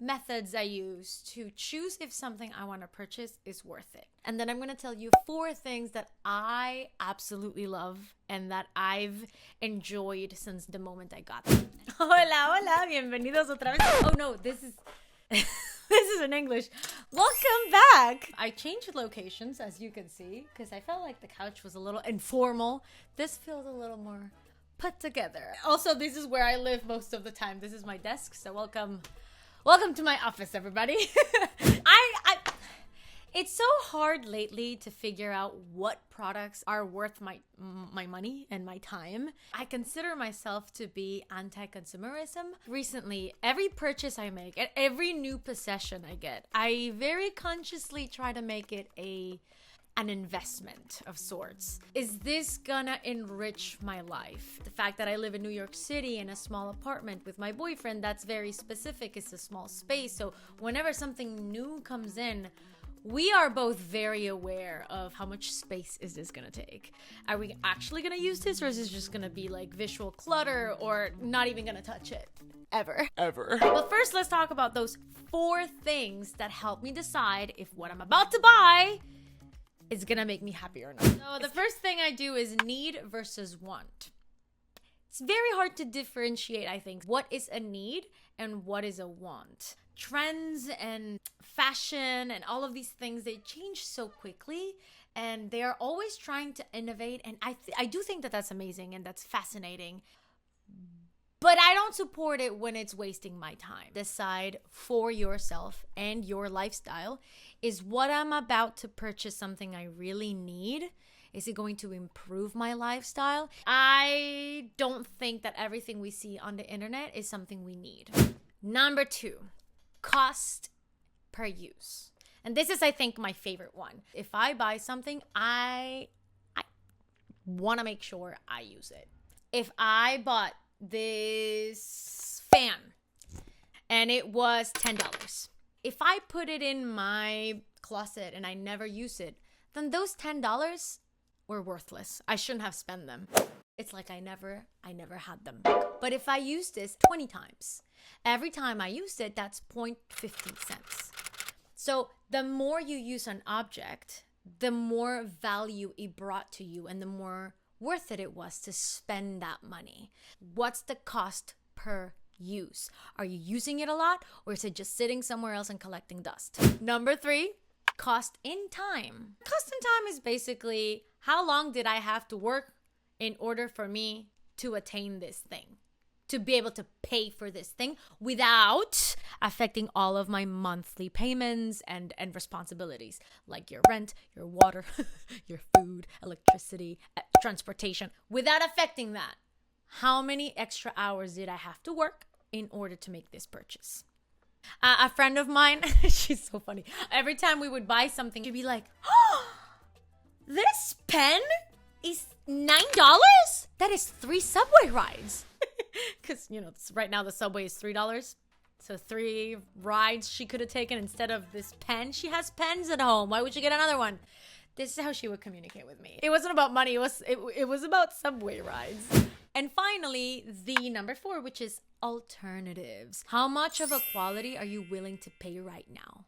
methods I use to choose if something I want to purchase is worth it. And then I'm going to tell you 4 things that I absolutely love and that I've enjoyed since the moment I got them. Hola, bienvenidos otra vez. Oh no, this is this is in English. Welcome back. I changed locations, as you can see, because I felt like the couch was a little informal. This feels a little more put together. Also, this is where I live most of the time. This is my desk, so welcome to my office, everybody. It's so hard lately to figure out what products are worth my money and my time. I consider myself to be anti-consumerism. Recently, every purchase I make, every new possession I get, I very consciously try to make it an investment of sorts. Is this gonna enrich my life? The fact that I live in New York City in a small apartment with my boyfriend, that's very specific. It's a small space. So whenever something new comes in, we are both very aware of how much space is this gonna take. Are we actually gonna use this, or is this just gonna be like visual clutter, or not even gonna touch it? Ever. But first, let's talk about those 4 things that help me decide if what I'm about to buy is gonna make me happy or not. So the first thing I do is need versus want. It's very hard to differentiate, I think, what is a need and what is a want. Trends and fashion and all of these things, they change so quickly, and they are always trying to innovate, and I do think that that's amazing and that's fascinating. But I don't support it when it's wasting my time. Decide for yourself and your lifestyle. Is what I'm about to purchase something I really need? Is it going to improve my lifestyle? I don't think that everything we see on the internet is something we need. Number 2, cost per use. And this is, I think, my favorite one. If I buy something, I want to make sure I use it. If I bought this fan and it was $10, if I put it in my closet and I never use it, then those $10 were worthless. I shouldn't have spent them. It's like I never had them. But if I use this 20 times, every time I use it, that's 0.15 cents. So the more you use an object, the more value it brought to you and the more worth it was to spend that money. What's the cost per use? Are you using it a lot, or is it just sitting somewhere else and collecting dust? Number 3, cost in time. Cost in time is basically how long did I have to work in order for me to attain this thing, to be able to pay for this thing without affecting all of my monthly payments and responsibilities, like your rent, your water, your food, electricity, transportation, without affecting that. How many extra hours did I have to work in order to make this purchase? A friend of mine, she's so funny. Every time we would buy something, she'd be like, oh, this pen is $9? That is 3 subway rides. Because, right now the subway is $3. So 3 rides she could have taken instead of this pen. She has pens at home. Why would she get another one? This is how she would communicate with me. It wasn't about money. It was about subway rides. And finally, the number 4, which is alternatives. How much of a quality are you willing to pay right now?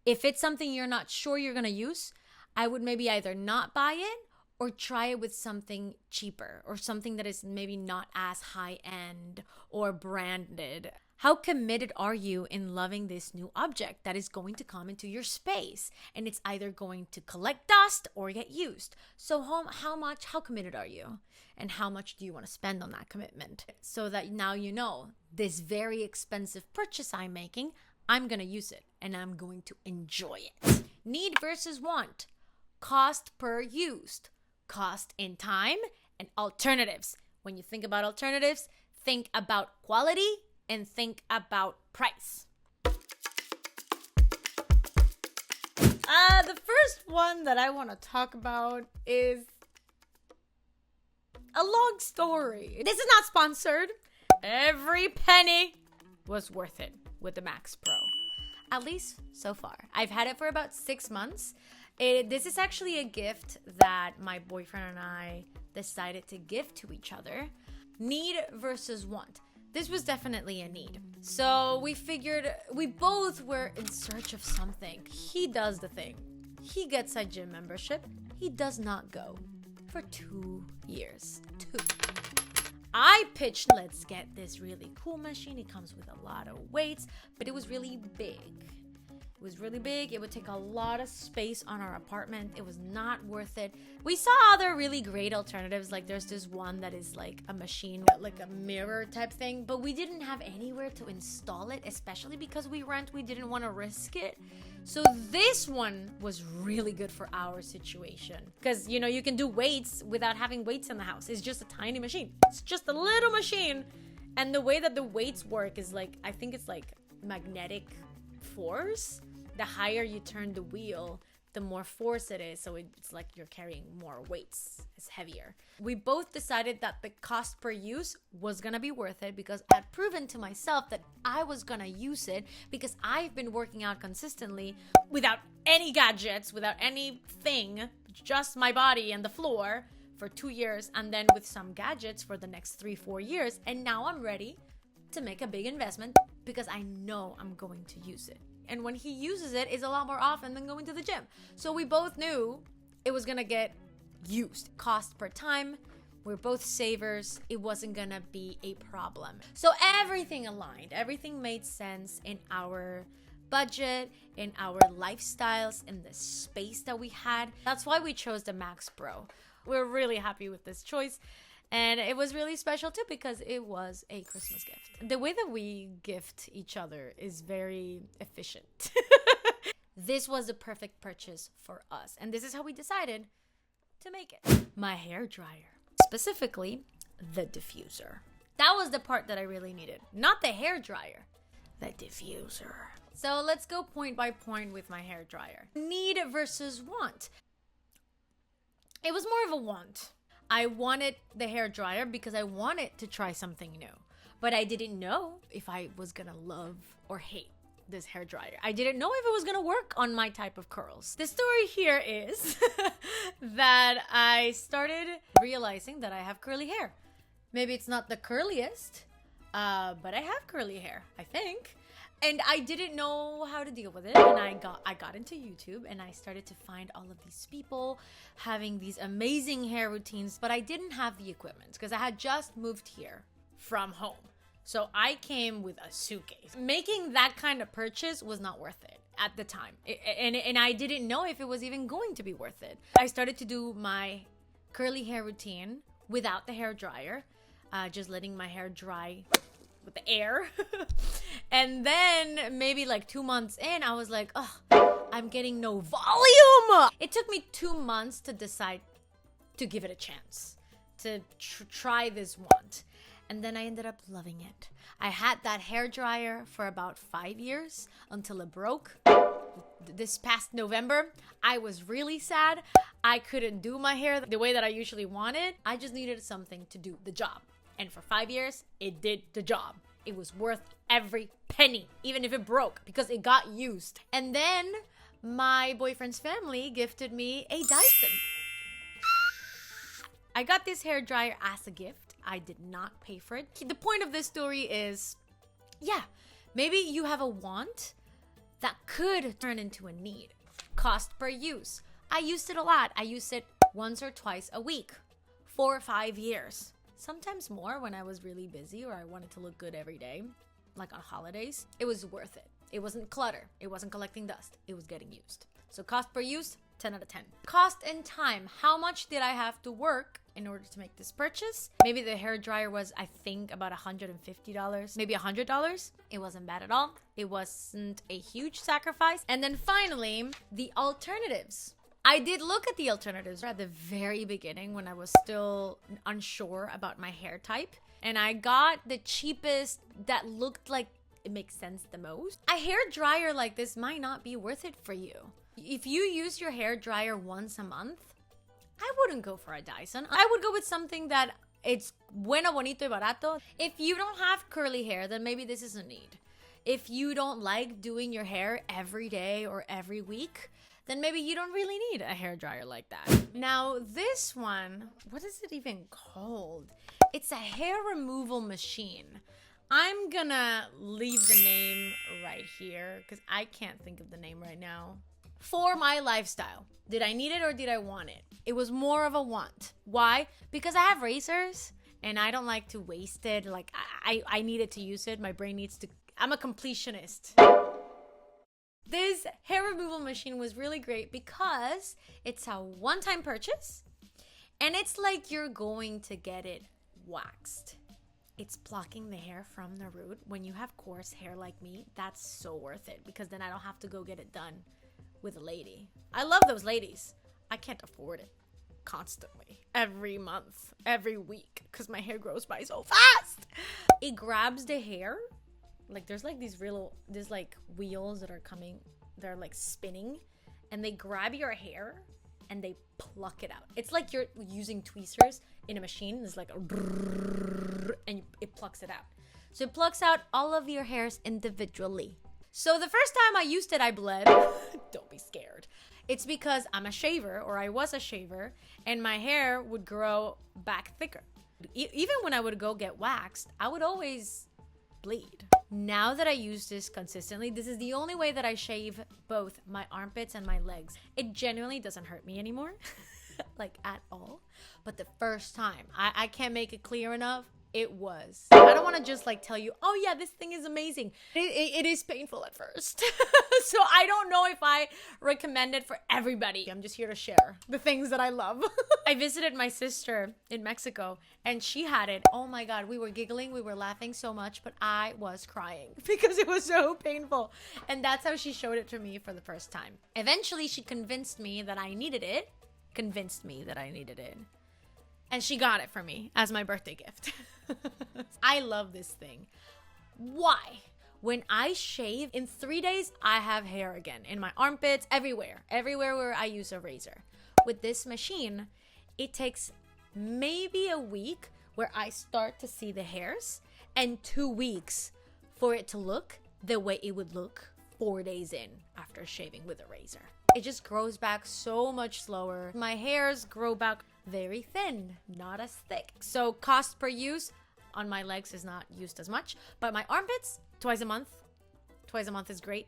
If it's something you're not sure you're going to use, I would maybe either not buy it or try it with something cheaper or something that is maybe not as high-end or branded. How committed are you in loving this new object that is going to come into your space? And it's either going to collect dust or get used. So how committed are you? And how much do you want to spend on that commitment? So that now you know, this very expensive purchase I'm making, I'm going to use it and I'm going to enjoy it. Need versus want. Cost per used. Cost in time and alternatives. When you think about alternatives, think about quality and think about price. The first one that I want to talk about is a long story. This is not sponsored. Every penny was worth it with the Max Pro. At least so far. I've had it for about 6 months. This is actually a gift that my boyfriend and I decided to give to each other. Need versus want. This was definitely a need. So we figured we both were in search of something. He does the thing. He gets a gym membership. He does not go for 2 years. 2. I pitched, let's get this really cool machine. It comes with a lot of weights, but it was really big. It was really big. It would take a lot of space on our apartment. It was not worth it. We saw other really great alternatives. Like there's this one that is like a machine, like a mirror type thing, but we didn't have anywhere to install it, especially because we rent. We didn't want to risk it. So this one was really good for our situation because, you know, you can do weights without having weights in the house. It's just a tiny machine. It's just a little machine. And the way that the weights work is like, I think it's like magnetic force. The higher you turn the wheel, the more force it is. So it's like you're carrying more weights. It's heavier. We both decided that the cost per use was gonna be worth it because I had proven to myself that I was gonna use it because I've been working out consistently without any gadgets, without anything, just my body and the floor for 2 years, and then with some gadgets for the next 3-4 years. And now I'm ready to make a big investment because I know I'm going to use it. And when he uses it, it's a lot more often than going to the gym. So we both knew it was gonna get used. Cost per time, we're both savers. It wasn't gonna be a problem. So everything aligned. Everything made sense in our budget, in our lifestyles, in the space that we had. That's why we chose the Max Pro. We're really happy with this choice. And it was really special too because it was a Christmas gift. The way that we gift each other is very efficient. This was the perfect purchase for us. And this is how we decided to make it. My hair dryer. Specifically, the diffuser. That was the part that I really needed. Not the hair dryer, the diffuser. So let's go point by point with my hair dryer. Need versus want. It was more of a want. I wanted the hair dryer because I wanted to try something new. But I didn't know if I was gonna love or hate this hair dryer. I didn't know if it was gonna work on my type of curls. The story here is that I started realizing that I have curly hair. Maybe it's not the curliest, but I have curly hair, I think. And I didn't know how to deal with it. And I got into YouTube and I started to find all of these people having these amazing hair routines, but I didn't have the equipment because I had just moved here from home. So I came with a suitcase. Making that kind of purchase was not worth it at the time. And I didn't know if it was even going to be worth it. I started to do my curly hair routine without the hair dryer, just letting my hair dry with the air. And then maybe like 2 months in, I was like, oh, I'm getting no volume. It took me 2 months to decide to give it a chance, to try this wand. And then I ended up loving it. I had that hair dryer for about 5 years until it broke. This past November, I was really sad. I couldn't do my hair the way that I usually wanted. I just needed something to do the job. And for 5 years, it did the job. It was worth every penny, even if it broke, because it got used. And then my boyfriend's family gifted me a Dyson. I got this hair dryer as a gift. I did not pay for it. The point of this story is, yeah, maybe you have a want that could turn into a need. Cost per use. I used it a lot. I used it once or twice a week for 5 years. Sometimes more when I was really busy or I wanted to look good every day, like on holidays. It was worth it. It wasn't clutter. It wasn't collecting dust. It was getting used. So cost per use, 10 out of 10. Cost and time. How much did I have to work in order to make this purchase? Maybe the hair dryer was, I think, about $150, maybe $100. It wasn't bad at all. It wasn't a huge sacrifice. And then finally, the alternatives. I did look at the alternatives at the very beginning when I was still unsure about my hair type. And I got the cheapest that looked like it makes sense the most. A hair dryer like this might not be worth it for you. If you use your hair dryer once a month, I wouldn't go for a Dyson. I would go with something that it's bueno, bonito y barato. If you don't have curly hair, then maybe this is a need. If you don't like doing your hair every day or every week, then maybe you don't really need a hair dryer like that. Now this one, what is it even called? It's a hair removal machine. I'm gonna leave the name right here because I can't think of the name right now. For my lifestyle. Did I need it or did I want it? It was more of a want. Why? Because I have razors and I don't like to waste it. Like I needed to use it. My brain needs to, I'm a completionist. This hair removal machine was really great because it's a one-time purchase and it's like you're going to get it waxed. It's plucking the hair from the root. When you have coarse hair like me, that's so worth it because then I don't have to go get it done with a lady. I love those ladies. I can't afford it constantly, every month, every week, because my hair grows by so fast. It grabs the hair. Like there's like there's like wheels that are coming, they're like spinning and they grab your hair and they pluck it out. It's like you're using tweezers in a machine. It's like and it plucks it out. So it plucks out all of your hairs individually. So the first time I used it, I bled. Don't be scared. It's because I'm a shaver, or I was a shaver, and my hair would grow back thicker. Even when I would go get waxed, I would always bleed. Now that I use this consistently, this is the only way that I shave both my armpits and my legs. It genuinely doesn't hurt me anymore, like at all. But the first time, I can't make it clear enough. It was. I don't want to just like tell you, oh yeah, this thing is amazing. It is painful at first. So I don't know if I recommend it for everybody. I'm just here to share the things that I love. I visited my sister in Mexico and she had it. Oh my God, we were giggling, we were laughing so much, but I was crying because it was so painful. And that's how she showed it to me for the first time. Eventually, she convinced me that I needed it. And she got it for me as my birthday gift. I love this thing. Why? When I shave, in 3 days, I have hair again. In my armpits, everywhere. Everywhere where I use a razor. With this machine, it takes maybe a week where I start to see the hairs. And 2 weeks for it to look the way it would look 4 days in after shaving with a razor. It just grows back so much slower. My hairs grow back very thin, not as thick. So cost per use on my legs is not used as much, but my armpits, twice a month. Twice a month is great.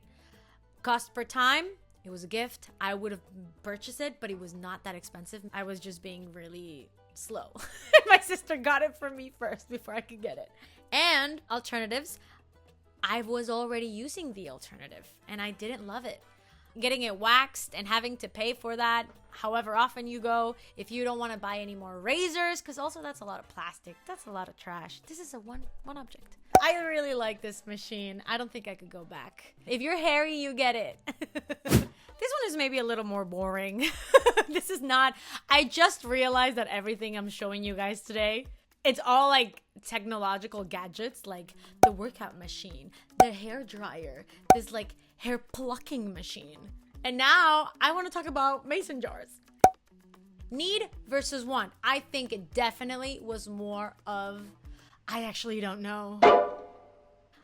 Cost per time, it was a gift. I would have purchased it, but it was not that expensive. I was just being really slow. My sister got it for me first before I could get it. And alternatives, I was already using the alternative and I didn't love it. Getting it waxed and having to pay for that however often you go, if you don't want to buy any more razors, because also that's a lot of plastic, that's a lot of trash. This is a one object. I really like this machine. I don't think I could go back. If you're hairy, you get it. This one is maybe a little more boring. This is not, I just realized that everything I'm showing you guys today, it's all like technological gadgets, like the workout machine, the hair dryer, this like hair plucking machine. And now I want to talk about mason jars. Need versus want. I think it definitely was more of, I actually don't know.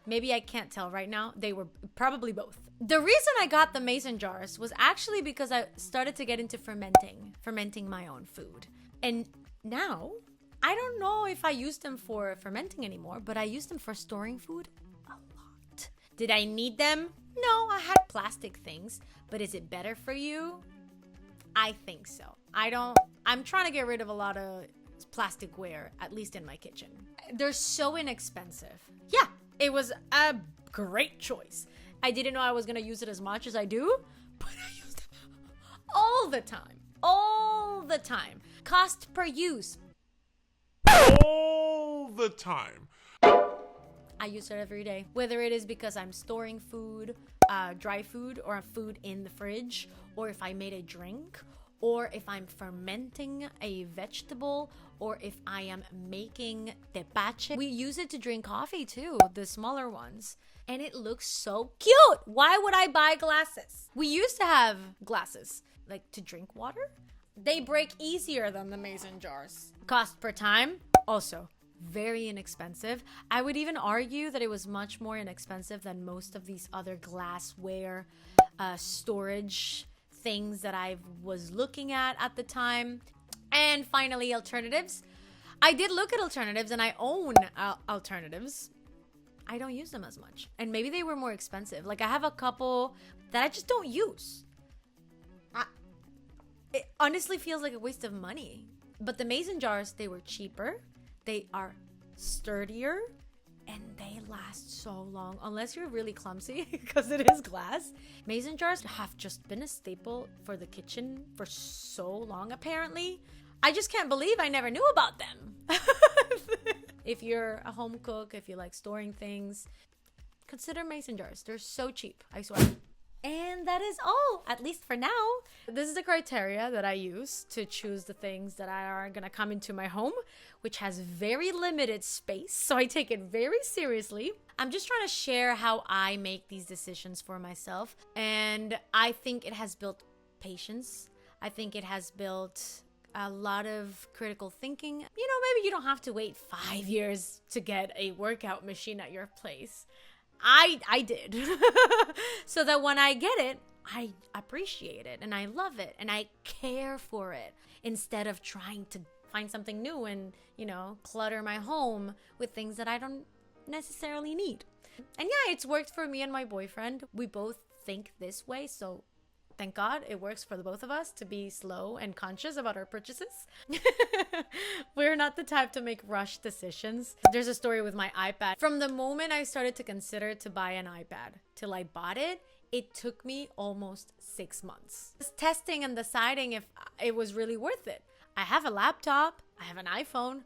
Maybe I can't tell right now. They were probably both. The reason I got the mason jars was actually because I started to get into fermenting my own food. And now I don't know if I use them for fermenting anymore, but I use them for storing food a lot. Did I need them? No, I had plastic things, but is it better for you? I think so. I'm trying to get rid of a lot of plasticware, at least in my kitchen. They're so inexpensive. Yeah, it was a great choice. I didn't know I was going to use it as much as I do, but I use them all the time. All the time. Cost per use. All the time. I use it every day, whether it is because I'm storing food, dry food, or food in the fridge, or if I made a drink, or if I'm fermenting a vegetable, or if I am making tepache. We use it to drink coffee too, the smaller ones. And it looks so cute. Why would I buy glasses? We used to have glasses, like to drink water. They break easier than the mason jars. Cost per time, also very inexpensive. I would even argue that it was much more inexpensive than most of these other glassware storage things that I was looking at the time. And finally, alternatives. I did look at alternatives and I own alternatives. I don't use them as much. And maybe they were more expensive. Like I have a couple that I just don't use. It honestly feels like a waste of money. But the mason jars, they were cheaper. They are sturdier. And they last so long. Unless you're really clumsy, because it is glass. Mason jars have just been a staple for the kitchen for so long, apparently. I just can't believe I never knew about them. If you're a home cook, if you like storing things, consider mason jars. They're so cheap, I swear. And that is all, at least for now. This is the criteria that I use to choose the things that are gonna come into my home, which has very limited space, so I take it very seriously. I'm just trying to share how I make these decisions for myself, and I think it has built patience. I think it has built a lot of critical thinking. You know, maybe you don't have to wait 5 years to get a workout machine at your place. I did. So that when I get it, I appreciate it and I love it and I care for it, instead of trying to find something new and, you know, clutter my home with things that I don't necessarily need. And yeah, it's worked for me and my boyfriend. We both think this way, so thank God it works for the both of us to be slow and conscious about our purchases. We're not the type to make rushed decisions. There's a story with my iPad. From the moment I started to consider to buy an iPad till I bought it, it took me almost 6 months. Just testing and deciding if it was really worth it. I have a laptop, I have an iPhone.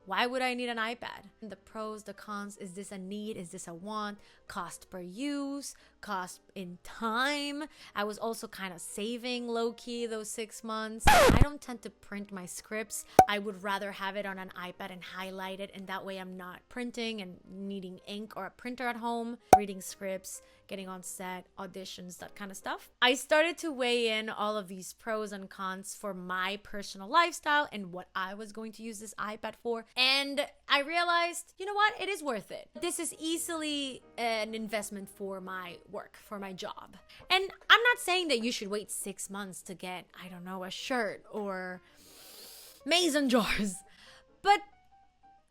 Why would I need an iPad? The pros, the cons, is this a need? Is this a want? Cost per use, cost in time. I was also kind of saving low-key those 6 months. I don't tend to print my scripts. I would rather have it on an iPad and highlight it, and that way I'm not printing and needing ink or a printer at home, reading scripts, getting on set, auditions, that kind of stuff. I started to weigh in all of these pros and cons for my personal lifestyle and what I was going to use this iPad for. And I realized, you know what? It is worth it. This is easily an investment for my work, for my job. And I'm not saying that you should wait 6 months to get, I don't know, a shirt or mason jars, but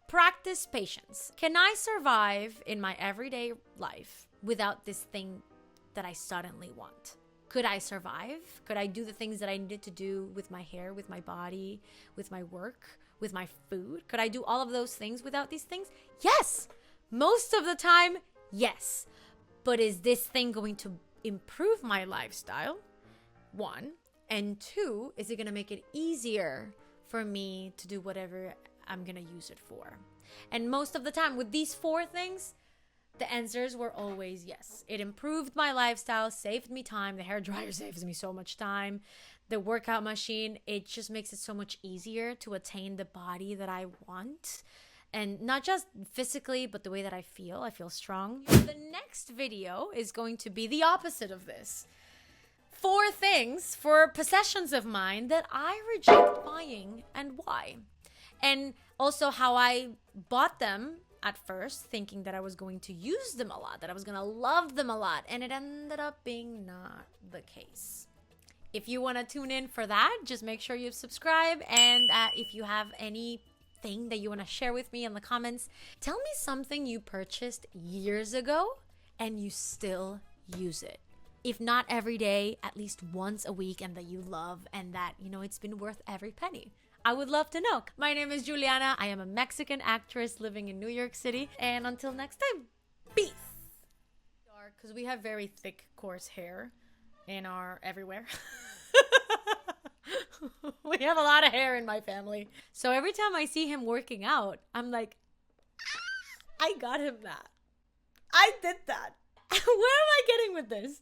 practice patience. Can I survive in my everyday life without this thing that I suddenly want? Could I survive? Could I do the things that I needed to do with my hair, with my body, with my work, with my food? Could I do all of those things without these things? Yes! Most of the time, yes. But is this thing going to improve my lifestyle? 1. And 2, is it going to make it easier for me to do whatever I'm going to use it for? And most of the time, with these 4 things, the answers were always yes. It improved my lifestyle, saved me time. The hairdryer saves me so much time. The workout machine, it just makes it so much easier to attain the body that I want. And not just physically, but the way that I feel. I feel strong. The next video is going to be the opposite of this. 4 things, 4 possessions of mine that I reject buying and why. And also how I bought them at first, thinking that I was going to use them a lot, that I was going to love them a lot, and it ended up being not the case. If you want to tune in for that, just make sure you subscribe, and if you have anything that you want to share with me in the comments, tell me something you purchased years ago and you still use it. If not every day, at least once a week, and that you love, and that, you know, it's been worth every penny. I would love to know. My name is Juliana. I am a Mexican actress living in New York City. And until next time, peace. Because we have very thick, coarse hair in our everywhere. We have a lot of hair in my family. So every time I see him working out, I'm like, I got him that. I did that. Where am I getting with this?